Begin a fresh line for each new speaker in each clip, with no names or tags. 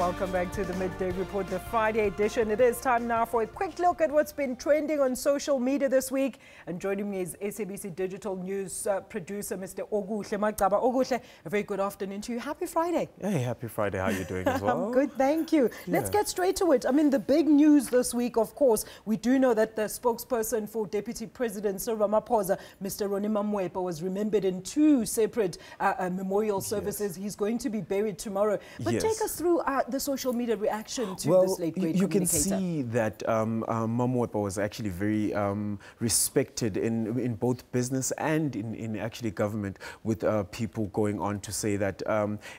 Welcome back to the Midday Report, the Friday edition. It is time now for a quick look at what's been trending on social media this week. And joining me is SABC Digital News producer, Mr. Oguhle Magaba. Oguhle, a very good afternoon to you. Happy Friday.
Hey, happy Friday. How are you doing as well?
I'm good, thank you. Let's get straight to it. I mean, the big news this week, of course, we do know that the spokesperson for Deputy President Cyril Ramaphosa, Mr. Winnie Mandela, was remembered in two separate memorial services. He's going to be buried tomorrow. But take us through the social media reaction to this late great
you
communicator.
can see that Mamwepa was actually very respected in both business and in actually government, with people going on to say that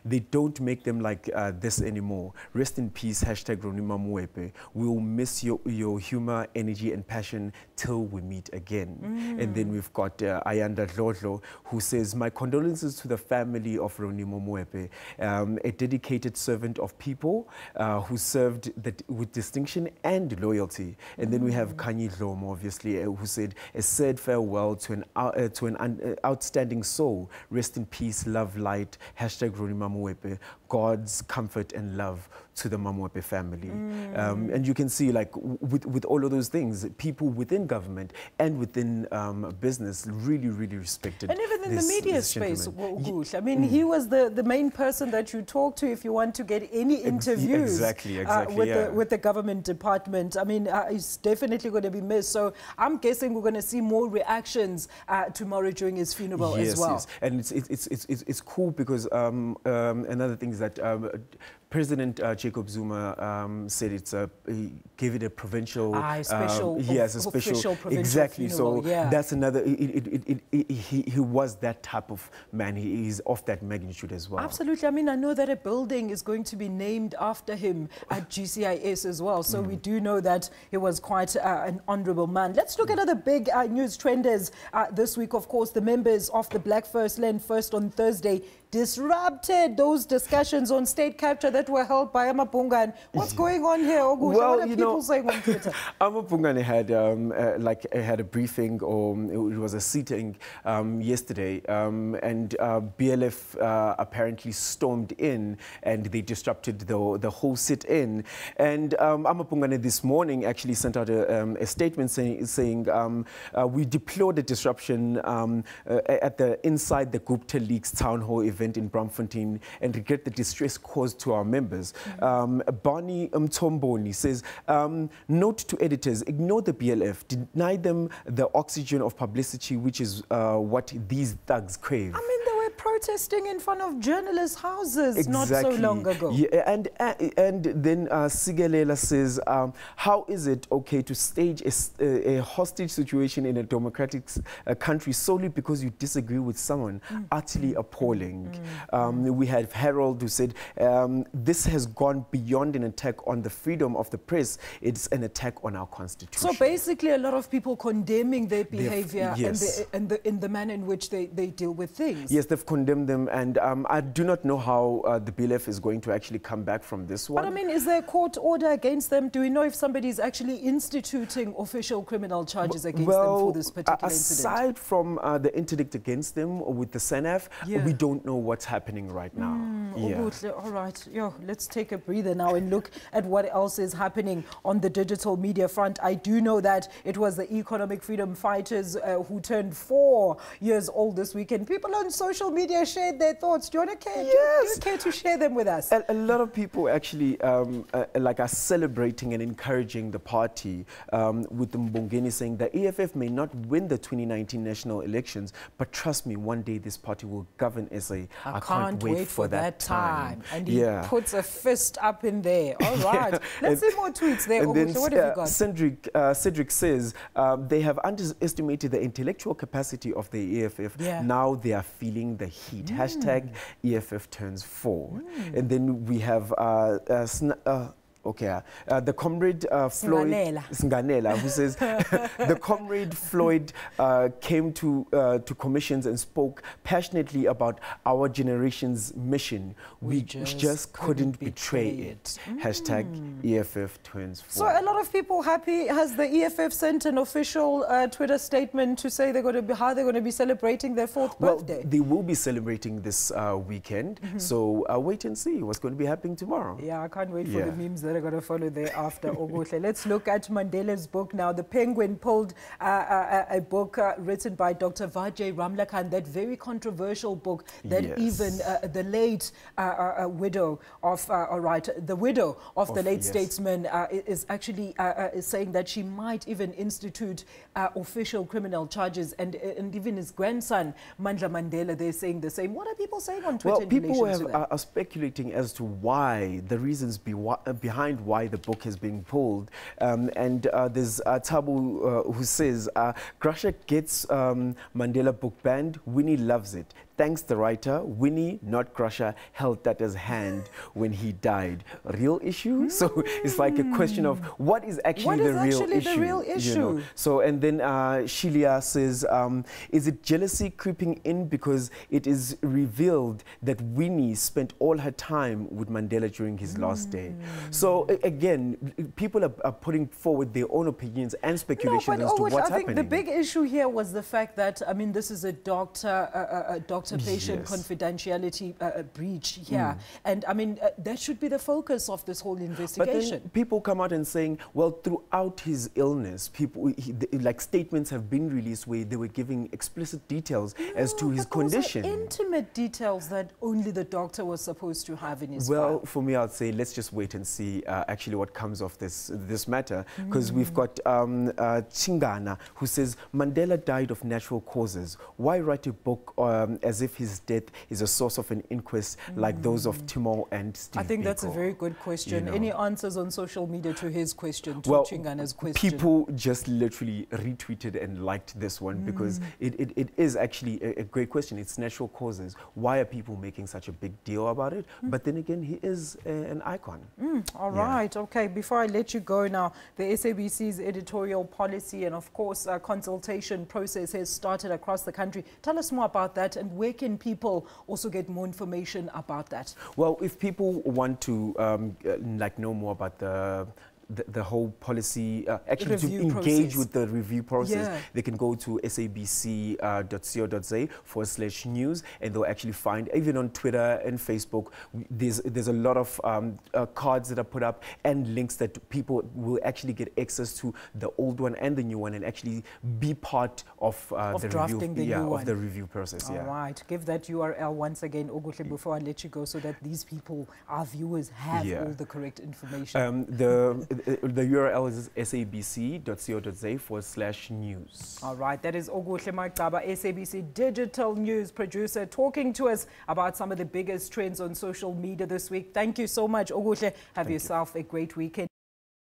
they don't make them like this anymore. Rest in peace, hashtag Roni Mamwepe. We'll miss your humor, energy and passion till we meet again. And then we've got Ayanda Dlodlo, who says, my condolences to the family of Roni Mamwepe, a dedicated servant of people who served with distinction and loyalty. And then we have Kanye Dlomo, obviously, who said, a sad farewell to an outstanding soul. Rest in peace, love, light, hashtag Roni Mamwepe. God's comfort and love to the Mamwepe family. And you can see, like, with all of those things, people within government and within business really respected.
And even in the media space, I mean, he was the main person that you talk to if you want to get any interviews with the government department. I mean, he's definitely going to be missed. So I'm guessing we're going to see more reactions tomorrow during his funeral as well.
Yes, and it's cool because another thing is that President Jacob Zuma said he gave it a provincial,
special provincial
exactly.
Funeral,
so that's another. He was that type of man. He is of that magnitude as well.
Absolutely. I mean, I know that a building is going to be named after him at GCIS as well. So we do know that he was quite an honourable man. Let's look at other big news trenders this week. Of course, the members of the Black First Land First on Thursday disrupted those discussions on state capture that were held by Amapungane. What's going on here, Oguhle?
Well,
what are people saying on Twitter?
Amapungane had a briefing, or it was a sitting yesterday, and BLF apparently stormed in and they disrupted the whole sit-in. And Amapungane this morning actually sent out a statement saying we deplore the disruption inside the Gupta Leaks town hall event in Braamfontein and regret the distress caused to our members. Barney Mtomboni says, note to editors, ignore the BLF, deny them the oxygen of publicity, which is what these thugs crave.
I mean, they were protesting in front of journalists' houses not so long ago.
Yeah, and then Sigelela says, how is it okay to stage a hostage situation in a democratic country solely because you disagree with someone? Utterly appalling. We have Harold who said, this has gone beyond an attack on the freedom of the press. It's an attack on our constitution.
So basically a lot of people condemning their behavior and the manner in which they deal with things.
Yes, they've condemned them, and I do not know how the BLF is going to actually come back from this one.
But I mean, is there a court order against them? Do we know if somebody is actually instituting official criminal charges against them for this particular incident?
Aside from the interdict against them with the SANAF, we don't know what's happening right now.
All right, let's take a breather now and look at what else is happening on the digital media front. I do know that it was the economic freedom fighters who turned 4 years old this weekend. People on social media shared their thoughts. Do you want to care?
Yes.
Do you care to share them with us?
A lot of people actually are celebrating and encouraging the party, with Mbongeni saying that EFF may not win the 2019 national elections, but trust me, one day this party will govern SA.
I can't wait for that time. And he puts a fist up in there. All right. Let's see more tweets there.
And then,
what have you got?
Cedric says they have underestimated the intellectual capacity of the EFF. Now they are feeling the heat. Hashtag EFF turns 4. And then we have Okay, the comrade Floyd Singanela, who says the comrade Floyd came to commissions and spoke passionately about our generation's mission. We just couldn't betray it. Hashtag EFF Twins.
So a lot of people happy. Has the EFF sent an official Twitter statement to say they're going to be how they're going to be celebrating their 4th birthday?
They will be celebrating this weekend. So wait and see what's going to be happening tomorrow.
Yeah, I can't wait for the memes that are going to follow thereafter. Let's look at Mandela's book now. The Penguin pulled a book written by Dr. Vajay Ramlakhan, that very controversial book that even the late widow of the late statesman is actually saying that she might even institute official criminal charges, and even his grandson Mandla Mandela, they're saying the same. What are people saying on Twitter?
Well, people are speculating as to why, the reasons behind why the book has been pulled. There's Tabu who says, Grusha gets Mandela book banned, Winnie loves it. Thanks the writer, Winnie, not Grusha, held that as hand when he died. Real issue? So it's like a question of what is actually the real issue? You know? So, and then Shilia says, is it jealousy creeping in because it is revealed that Winnie spent all her time with Mandela during his last day? So again, people are putting forward their own opinions and speculations as to what's happening.
I think the big issue here was the fact that, I mean, this is a doctor-patient confidentiality breach here. And I mean, that should be the focus of this whole investigation.
But then people come out and saying, well, throughout his illness, like statements have been released where they were giving explicit details as to his condition.
Those are intimate details that only the doctor was supposed to have in his file.
Well, for me, I'd say let's just wait and see actually what comes of this matter, because we've got Chingana who says Mandela died of natural causes. Why write a book as if his death is a source of an inquest like those of Timor and Steve
I think
Biko?
that's a very good question. You know? Any answers on social media to his question, to Chingana's question?
People just literally retweeted and liked this one because it is actually a great question. It's natural causes. Why are people making such a big deal about it? But then again, he is an icon.
All right. Okay. Before I let you go now, the SABC's editorial policy and, of course, consultation process has started across the country. Tell us more about that, and where can people also get more information about that?
Well, if people want to know more about the whole policy, actually to engage with the review process, they can go to sabc.co.za/news, and they'll actually find, even on Twitter and Facebook, there's a lot of cards that are put up and links that people will actually get access to the old one and the new one, and actually be part of the review process.
All right, give that URL once again, Oguhle, before I let you go, so that these people, our viewers, have all the correct information.
The URL is sabc.co.za/news.
All right, that is Oguhle Magaba, SABC Digital News producer, talking to us about some of the biggest trends on social media this week. Thank you so much, Oguhle. Have yourself a great weekend.